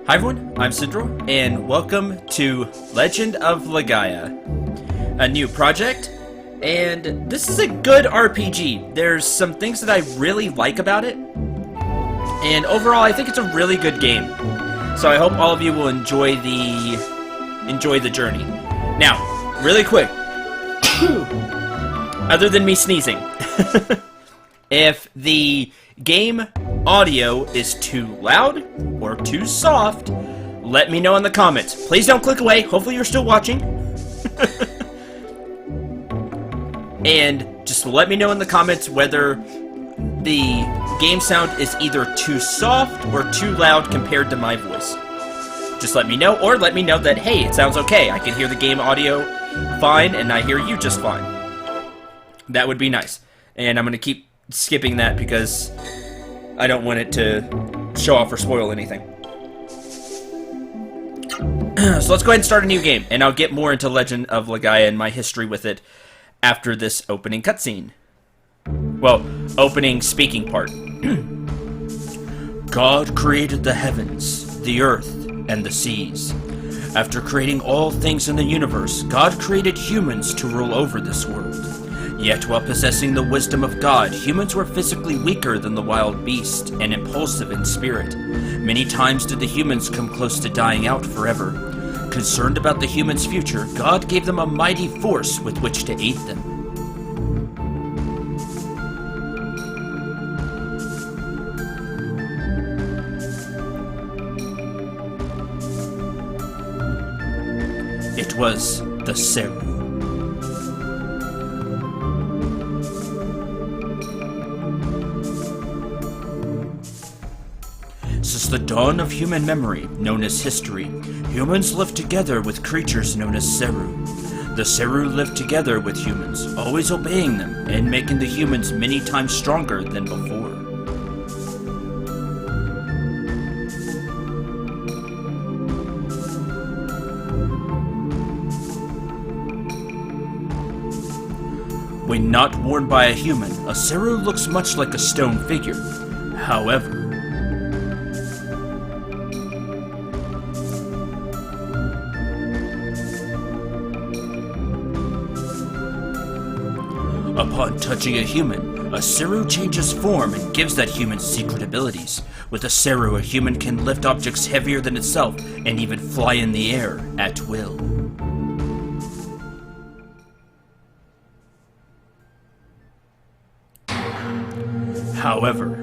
Hi everyone, I'm Cendril, and welcome to Legend of Legaia, a new project, and this is a good RPG. There's some things that I really like about it, and overall I think it's a really good game. So I hope all of you will enjoy the journey. Now, really quick, other than me sneezing, if the game audio is too loud or too soft, let me know in the comments. Please don't click away. Hopefully you're still watching. And just let me know in the comments whether the game sound is either too soft or too loud compared to my voice. Just let me know, or let me know that, hey, it sounds okay. I can hear the game audio fine, and I hear you just fine. That would be nice. And I'm going to keep skipping that because I don't want it to show off or spoil anything. So let's go ahead and start a new game, and I'll get more into Legend of Legaia and my history with it after this opening cutscene. Well, opening speaking part. God created the heavens, the earth, and the seas. After creating all things in the universe, God created humans to rule over this world. Yet, while possessing the wisdom of God, humans were physically weaker than the wild beast and impulsive in spirit. Many times did the humans come close to dying out forever. Concerned about the humans' future, God gave them a mighty force with which to aid them. It was the Seru. Since the dawn of human memory, known as history, humans lived together with creatures known as Seru. The Seru lived together with humans, always obeying them and making the humans many times stronger than before. When not worn by a human, a Seru looks much like a stone figure. However, upon touching a human, a Seru changes form and gives that human secret abilities. With a Seru, a human can lift objects heavier than itself and even fly in the air at will. However,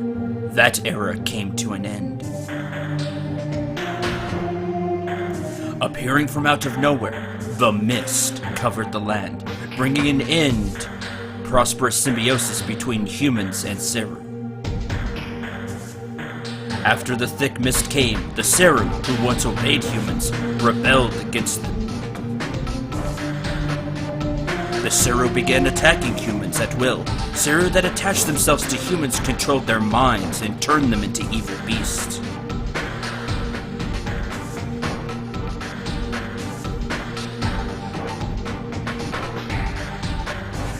that era came to an end. Appearing from out of nowhere, the mist covered the land, bringing an end prosperous symbiosis between humans and Seru. After the thick mist came, the Seru, who once obeyed humans, rebelled against them. The Seru began attacking humans at will. Seru that attached themselves to humans controlled their minds and turned them into evil beasts.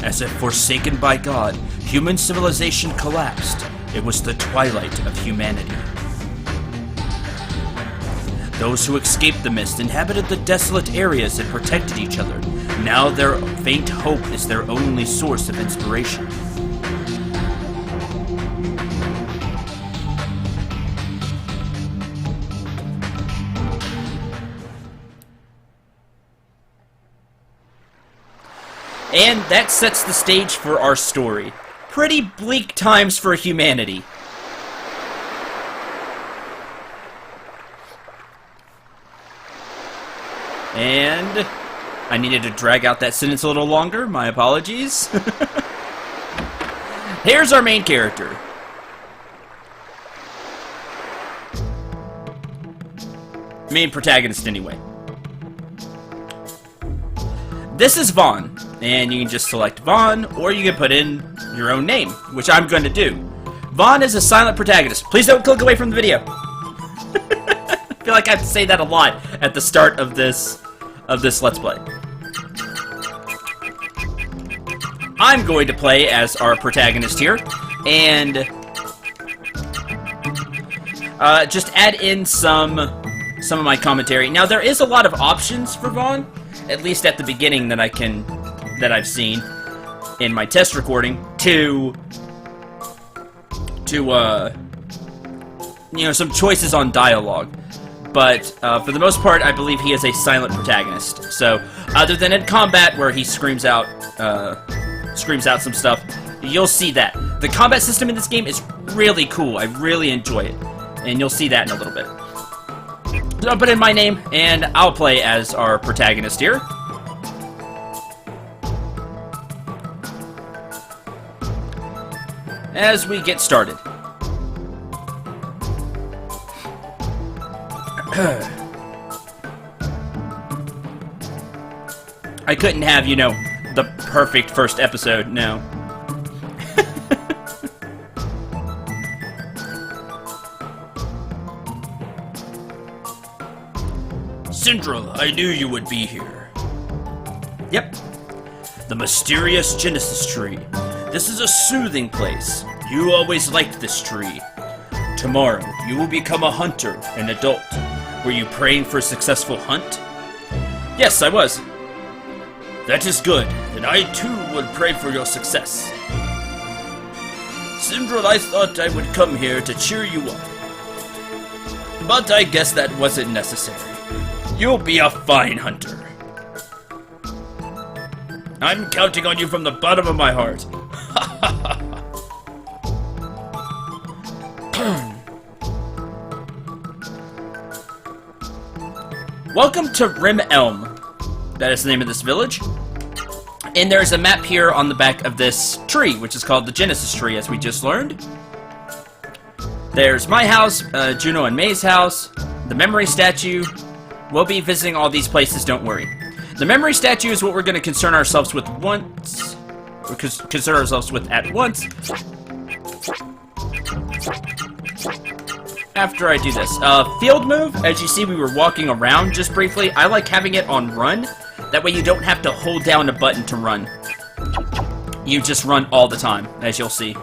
As if forsaken by God, human civilization collapsed. It was the twilight of humanity. Those who escaped the mist inhabited the desolate areas and protected each other. Now their faint hope is their only source of inspiration. And that sets the stage for our story. Pretty bleak times for humanity. And I needed to drag out that sentence a little longer. My apologies. Here's our main character. Main protagonist, anyway. This is Vaughn, and you can just select Vaughn, or you can put in your own name, which I'm going to do. Vaughn is a silent protagonist. Please don't click away from the video. I feel like I have to say that a lot at the start of this Let's Play. I'm going to play as our protagonist here, and just add in some some of my commentary. Now, there is a lot of options for Vaughn, at least at the beginning that I've seen in my test recording, to you know, some choices on dialogue. But for the most part, I believe he is a silent protagonist. So, other than in combat where he screams out some stuff, you'll see that. The combat system in this game is really cool. I really enjoy it. And you'll see that in a little bit. So I'll put in my name, and I'll play as our protagonist here. As we get started. I couldn't have, you know, the perfect first episode, no. Cendril, I knew you would be here. Yep. The mysterious Genesis tree. This is a soothing place. You always liked this tree. Tomorrow, you will become a hunter, an adult. Were you praying for a successful hunt? Yes, I was. That is good. Then I too would pray for your success. Cendril, I thought I would come here to cheer you up. But I guess that wasn't necessary. You'll be a fine hunter. I'm counting on you from the bottom of my heart. Welcome to Rim Elm. That is the name of this village. And there's a map here on the back of this tree, which is called the Genesis tree, as we just learned. There's my house, Juno and May's house, the memory statue. We'll be visiting all these places, don't worry. The memory statue is what we're going to concern ourselves with once. Concern ourselves with at once. After I do this. Field move, as you see we were walking around just briefly. I like having it on run. That way you don't have to hold down a button to run. You just run all the time, as you'll see.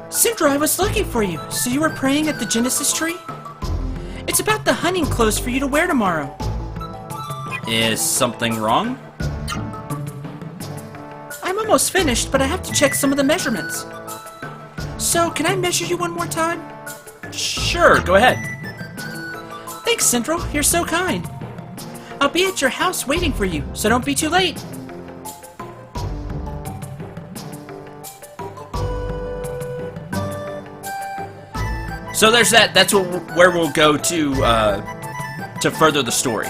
Cendril, I was looking for you. So you were praying at the Genesis tree? It's about the hunting clothes for you to wear tomorrow. Is something wrong? I'm almost finished, but I have to check some of the measurements. So, can I measure you one more time? Sure, go ahead. Thanks, Cendril. You're so kind. I'll be at your house waiting for you, so don't be too late. So there's that. That's where we'll go to further the story.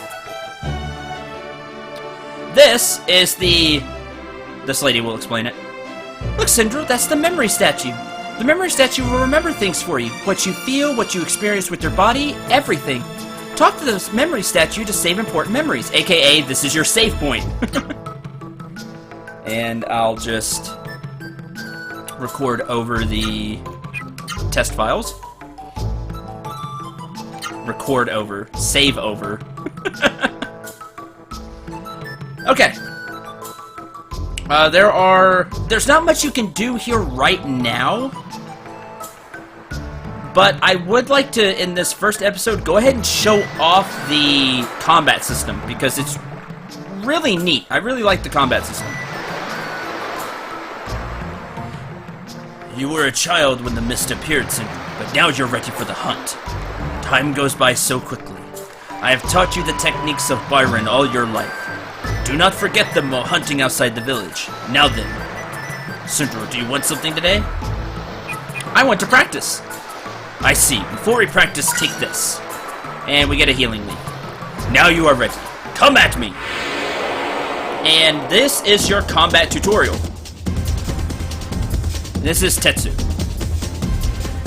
This is this lady will explain it. Look, Cendril, that's the memory statue. The memory statue will remember things for you. What you feel, what you experience with your body, everything. Talk to this memory statue to save important memories, aka this is your save point. And I'll just record over the test files. Record over. Save over. Okay. There's not much you can do here right now. But I would like to, in this first episode, go ahead and show off the combat system, because it's really neat. I really like the combat system. You were a child when the mist appeared, Cendril, but now you're ready for the hunt. Time goes by so quickly. I have taught you the techniques of Byron all your life. Do not forget them while hunting outside the village. Now then, Cendril, do you want something today? I want to practice. I see. Before we practice, take this. And we get a healing leaf. Now you are ready. Come at me! And this is your combat tutorial. This is Tetsu.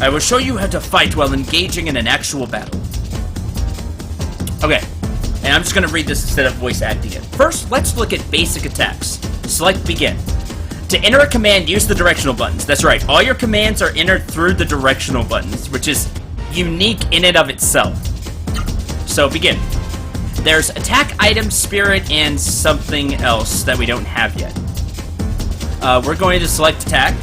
I will show you how to fight while engaging in an actual battle. Okay. And I'm just going to read this instead of voice acting it. First, let's look at basic attacks. Select Begin. To enter a command, use the directional buttons. That's right, all your commands are entered through the directional buttons, which is unique in and of itself. So, begin. There's attack, item, spirit, and something else that we don't have yet. We're going to select attack.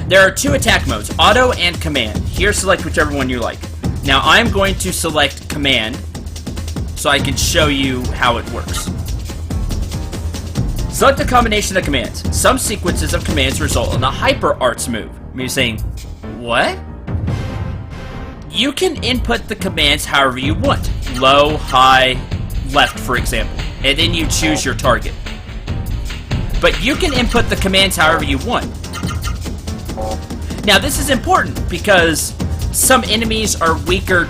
There are 2 attack modes, auto and command. Here, select whichever one you like. Now, I'm going to select command so I can show you how it works. Select a combination of commands. Some sequences of commands result in a hyper arts move. You're saying, what? You can input the commands however you want. Low, high, left, for example. And then you choose your target. But you can input the commands however you want. Now, this is important because some enemies are weaker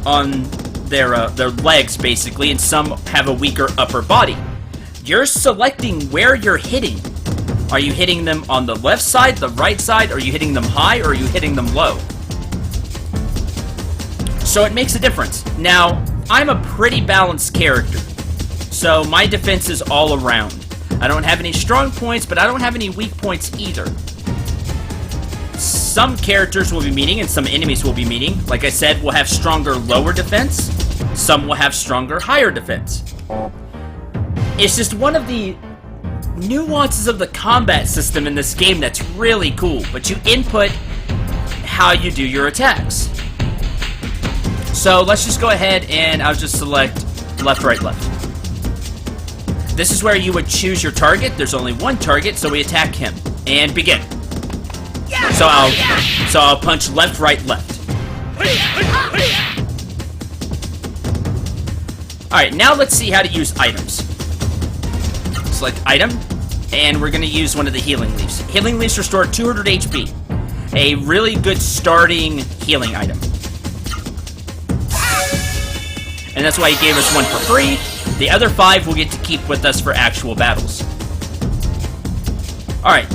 on their legs, basically, and some have a weaker upper body. You're selecting where you're hitting. Are you hitting them on the left side, the right side? Are you hitting them high, or are you hitting them low? So it makes a difference. Now, I'm a pretty balanced character, so my defense is all around. I don't have any strong points, but I don't have any weak points either. Some characters will be meaning, and some enemies will be meaning. Like I said, will have stronger lower defense. Some will have stronger higher defense. It's just one of the nuances of the combat system in this game that's really cool. But you input how you do your attacks. So let's just go ahead and I'll just select left, right, left. This is where you would choose your target. There's only one target, so we attack him. And begin. So I'll punch left, right, left. Alright, now let's see how to use items. Select item, and we're going to use one of the healing leaves. Healing leaves restore 200 HP. A really good starting healing item. And that's why he gave us one for free. The other 5 we'll get to keep with us for actual battles. Alright,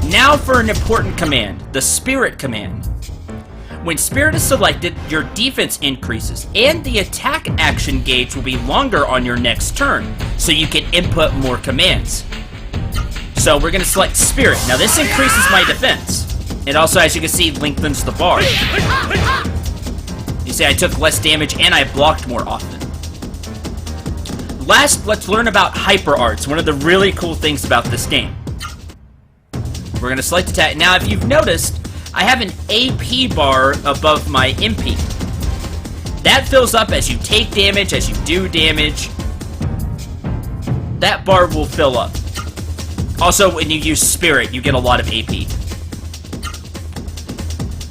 now for an important command, the Spirit command. When Spirit is selected, your defense increases, and the attack action gauge will be longer on your next turn, so you can input more commands. So we're going to select Spirit. Now this increases my defense. It also, as you can see, lengthens the bar. You see, I took less damage and I blocked more often. Last, let's learn about Hyper Arts, one of the really cool things about this game. We're going to select attack. Now, if you've noticed, I have an AP bar above my MP. That fills up as you take damage, as you do damage. That bar will fill up. Also, when you use Spirit, you get a lot of AP.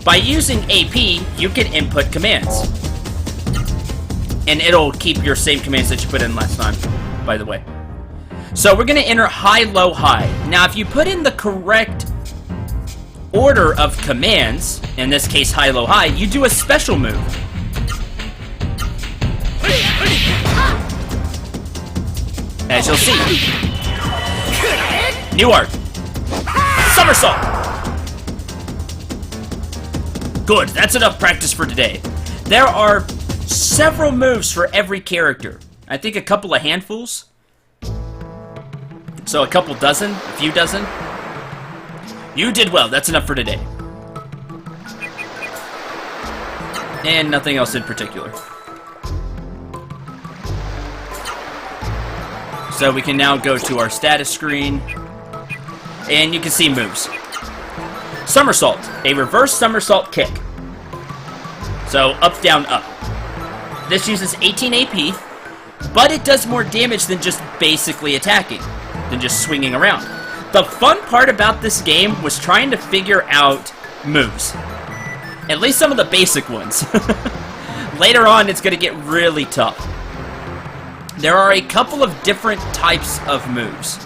By using AP, you can input commands. And it'll keep your same commands that you put in last time, by the way. So we're going to enter high, low, high. Now, if you put in the correct order of commands, in this case high, low, high, you do a special move. As you'll see. New art. Somersault! Good, that's enough practice for today. There are several moves for every character. I think a couple of handfuls. So a couple dozen, a few dozen. You did well, that's enough for today. And nothing else in particular. So we can now go to our status screen. And you can see moves. Somersault, a reverse somersault kick. So up, down, up. This uses 18 AP, but it does more damage than just basically attacking, than just swinging around. The fun part about this game was trying to figure out moves. At least some of the basic ones. Later on, it's going to get really tough. There are a couple of different types of moves.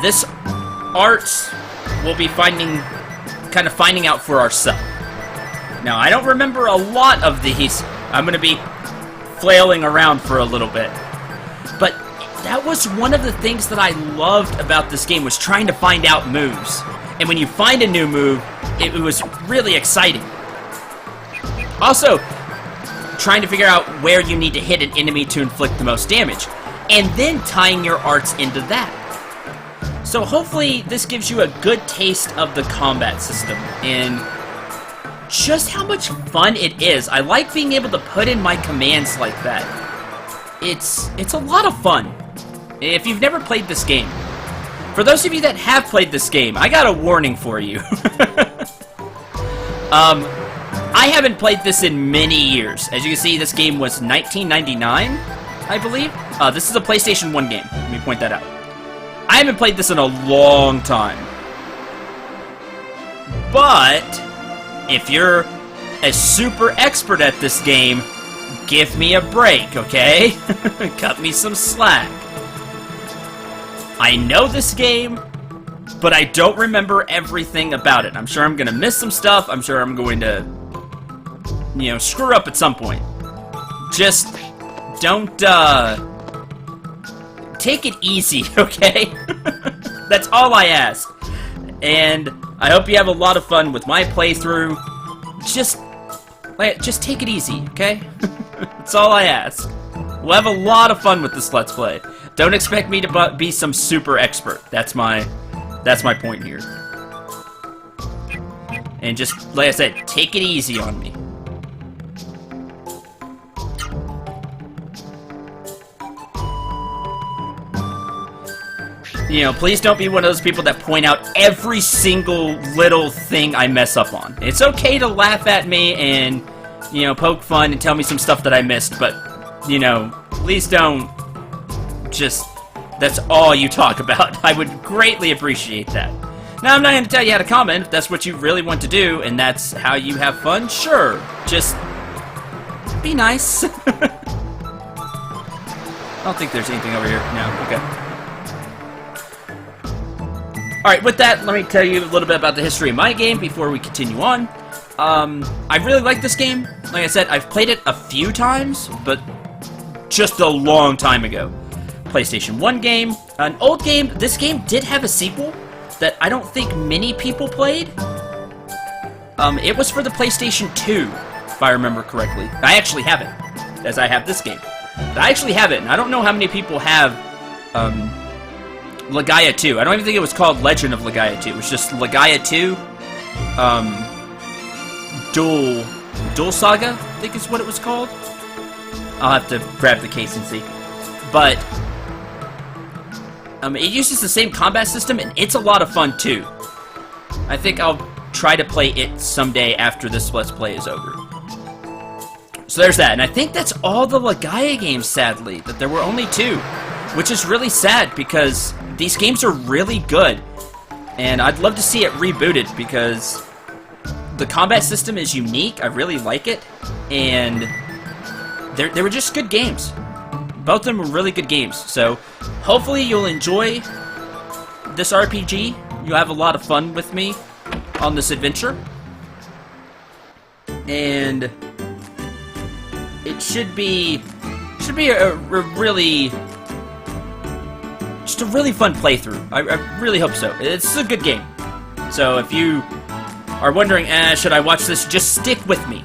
This art we'll be finding out for ourselves. Now, I don't remember a lot of these. I'm going to be flailing around for a little bit. But that was one of the things that I loved about this game, was trying to find out moves. And when you find a new move, it was really exciting. Also, trying to figure out where you need to hit an enemy to inflict the most damage. And then tying your arts into that. So hopefully this gives you a good taste of the combat system and just how much fun it is. I like being able to put in my commands like that. It's a lot of fun. If you've never played this game, for those of you that have played this game, I got a warning for you. I haven't played this in many years. As you can see, this game was 1999, I believe. This is a PlayStation 1 game. Let me point that out. I haven't played this in a long time. But if you're a super expert at this game, give me a break, okay? Cut me some slack. I know this game, but I don't remember everything about it. I'm sure I'm gonna miss some stuff. I'm sure I'm going to, you know, screw up at some point. Just don't, take it easy, okay? That's all I ask. And I hope you have a lot of fun with my playthrough. Just take it easy, okay? That's all I ask. We'll have a lot of fun with this Let's Play. Don't expect me to be some super expert. That's my point here. And just, like I said, take it easy on me. You know, please don't be one of those people that point out every single little thing I mess up on. It's okay to laugh at me and, you know, poke fun and tell me some stuff that I missed, but, you know, please don't just, that's all you talk about. I would greatly appreciate that. Now, I'm not going to tell you how to comment. If that's what you really want to do, and that's how you have fun, sure. Just be nice. I don't think there's anything over here. No, okay. Alright, with that, let me tell you a little bit about the history of my game before we continue on. I really like this game. Like I said, I've played it a few times, but just a long time ago. PlayStation 1 game, an old game. This game did have a sequel that I don't think many people played. It was for the PlayStation 2, if I remember correctly. I actually have it, as I have this game. But I actually have it, and I don't know how many people have, Legaia 2. I don't even think it was called Legend of Legaia 2. It was just Legaia 2. Dual Saga, I think is what it was called. I'll have to grab the case and see. But it uses the same combat system, and it's a lot of fun too. I think I'll try to play it someday after this Let's Play is over. So there's that, and I think that's all the Legaia games, sadly, that there were only 2. Which is really sad, because these games are really good. And I'd love to see it rebooted, because the combat system is unique. I really like it. And they were just good games. Both of them were really good games. So hopefully you'll enjoy this RPG. You'll have a lot of fun with me on this adventure. And it should be a really... just a really fun playthrough. I really hope so. It's a good game. So if you are wondering, should I watch this, just stick with me.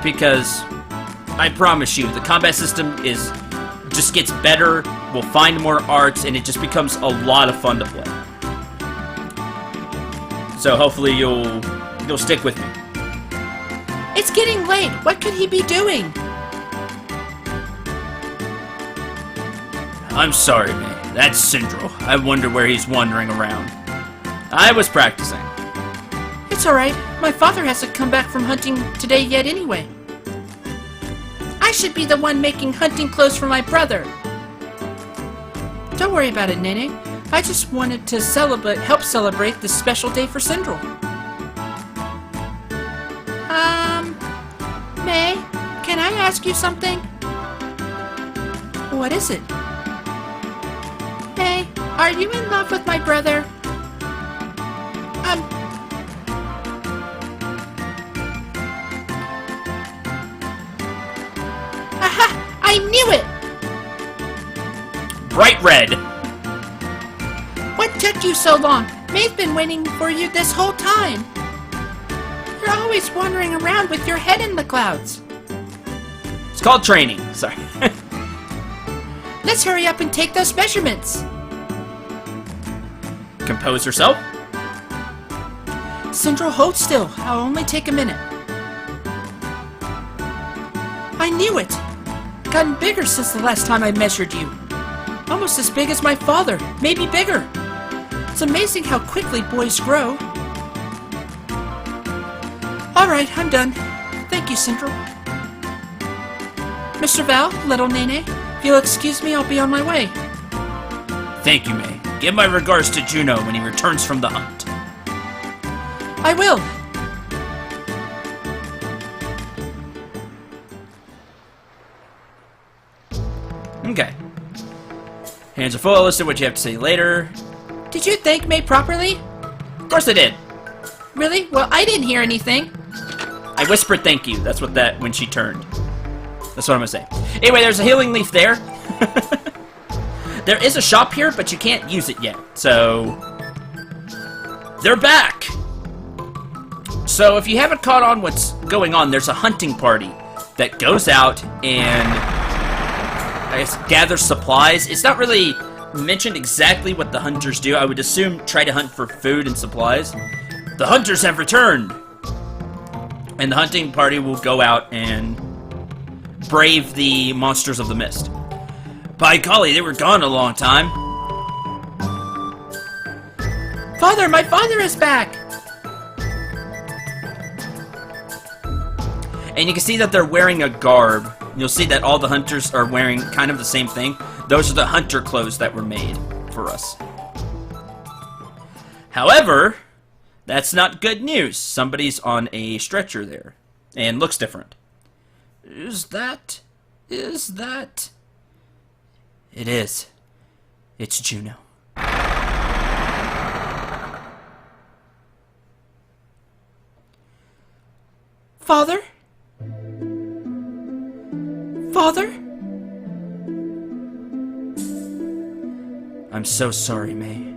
Because I promise you, the combat system just gets better, we'll find more arts, and it just becomes a lot of fun to play. So hopefully you'll stick with me. It's getting late. What could he be doing? I'm sorry, man. That's Cendril. I wonder where he's wandering around. I was practicing. It's alright. My father hasn't come back from hunting today yet anyway. I should be the one making hunting clothes for my brother. Don't worry about it, Nene. I just wanted to help celebrate this special day for Cendril. May, can I ask you something? What is it? May, are you in love with my brother? Aha! I knew it! Bright red! What took you so long? May's been waiting for you this whole time. You're always wandering around with your head in the clouds. It's called training. Sorry. Let's hurry up and take those measurements. Compose yourself. Cendril, hold still. I'll only take a minute. I knew it! Gotten bigger since the last time I measured you. Almost as big as my father, maybe bigger. It's amazing how quickly boys grow. Alright, I'm done. Thank you, Cendril. Mr. Val, little Nene, if you'll excuse me, I'll be on my way. Thank you, May. Give my regards to Juno when he returns from the hunt. I will. Okay. Hands are full. Listen to what you have to say later. Did you thank May properly? Of course I did. Really? Well, I didn't hear anything. I whispered thank you. That's what when she turned. That's what I'm gonna say. Anyway, there's a healing leaf there. There is a shop here, but you can't use it yet. So they're back. So if you haven't caught on what's going on, there's a hunting party that goes out and I guess gathers supplies. It's not really mentioned exactly what the hunters do. I would assume try to hunt for food and supplies. The hunters have returned! And the hunting party will go out and brave the monsters of the mist. By golly, they were gone a long time. Father, my father is back! And you can see that they're wearing a garb. You'll see that all the hunters are wearing kind of the same thing. Those are the hunter clothes that were made for us. However, that's not good news. Somebody's on a stretcher there and looks different. Is that? It is. It's Juno. Father? Father? I'm so sorry, May.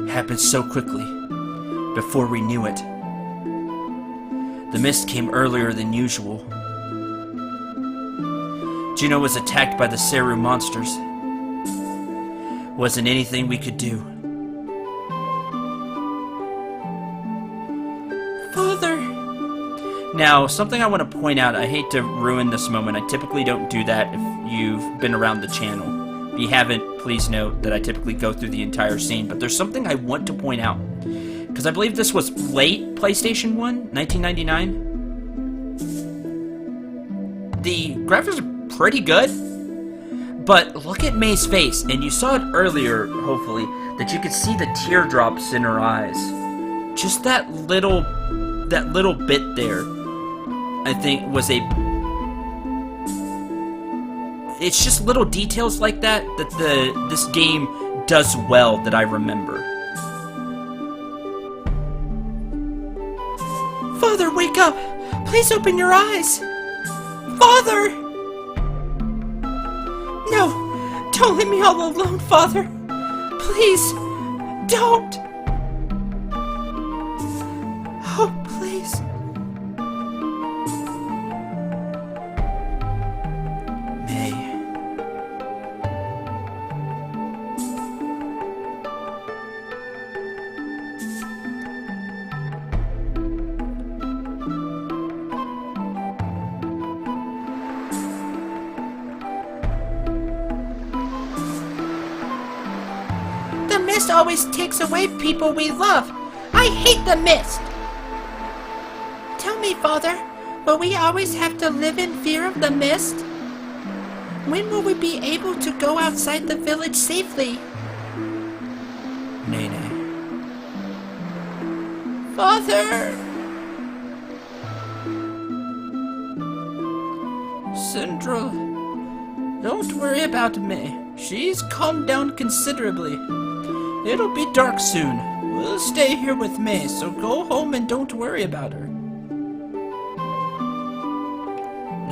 Happened so quickly, before we knew it. The mist came earlier than usual. Juno was attacked by the Seru monsters. Wasn't anything we could do. Father! Now, something I want to point out, I hate to ruin this moment. I typically don't do that if you've been around the channel. If you haven't, please note that I typically go through the entire scene. But there's something I want to point out. Because I believe this was late PlayStation 1, 1999. The graphics are pretty good. But look at May's face. And you saw it earlier, hopefully, that you could see the teardrops in her eyes. Just that little bit there, I think, was a... It's just little details like that this game does well that I remember. Father, wake up! Please open your eyes! Father! No! Don't leave me all alone, Father! Please! Don't! Oh, please. May. The mist always takes away people we love. I hate the mist! Tell me, Father, will we always have to live in fear of the mist? When will we be able to go outside the village safely? Nene. Father! Cendril, don't worry about May. She's calmed down considerably. It'll be dark soon. We'll stay here with May, so go home and don't worry about her.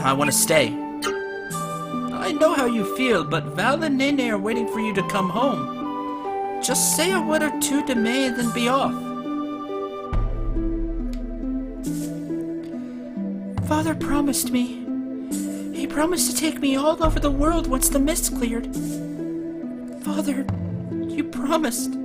I want to stay. I know how you feel, but Val and Nene are waiting for you to come home. Just say a word or two to May and then be off. Father promised me. He promised to take me all over the world once the mist cleared. Father, you promised.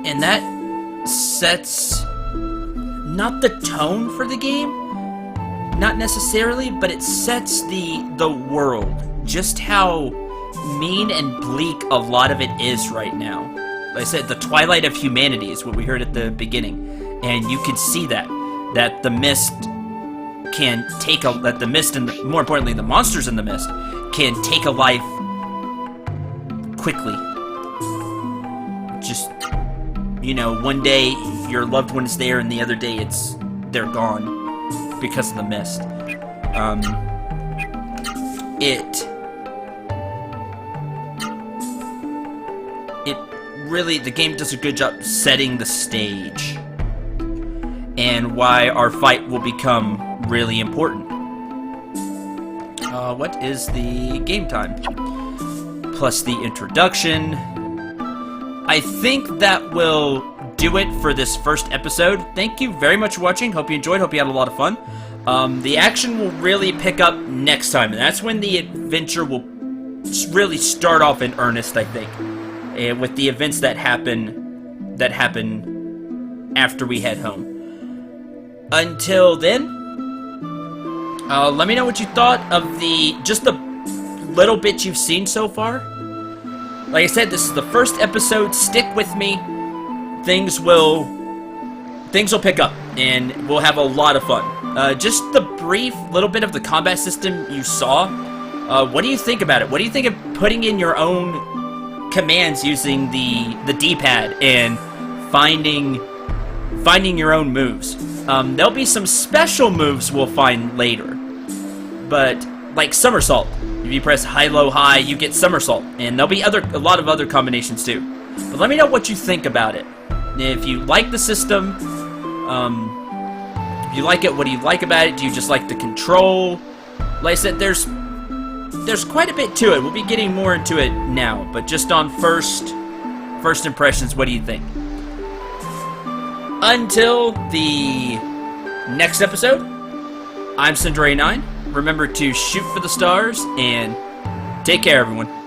And that sets not the tone for the game, not necessarily, but it sets the world, just how mean and bleak a lot of it is right now. Like I said, the twilight of humanity is what we heard at the beginning, and you can see that the mist can take that the mist and more importantly the monsters in the mist can take a life quickly. Just, you know, one day your loved one is there and the other day they're gone because of the mist. The game does a good job setting the stage and why our fight will become really important. What is the game time? Plus the introduction. I think that will do it for this first episode. Thank you very much for watching. Hope you enjoyed. Hope you had a lot of fun. The action will really pick up next time, and that's when the adventure will really start off in earnest, I think. With the events that happen after we head home. Until then, let me know what you thought of just the little bit you've seen so far. Like I said, this is the first episode. Stick with me. Things will pick up, and we'll have a lot of fun. Just the brief little bit of the combat system you saw. What do you think about it? What do you think of putting in your own commands using the D-pad and finding your own moves? There'll be some special moves we'll find later, but like somersault. If you press high, low, high, you get somersault, and there'll be a lot of other combinations too. But let me know what you think about it. If you like the system, if you like it, what do you like about it? Do you just like the control? Like I said, there's quite a bit to it. We'll be getting more into it now, but just on first impressions, what do you think? Until the next episode, I'm Cendril 9. Remember to shoot for the stars, and take care, everyone.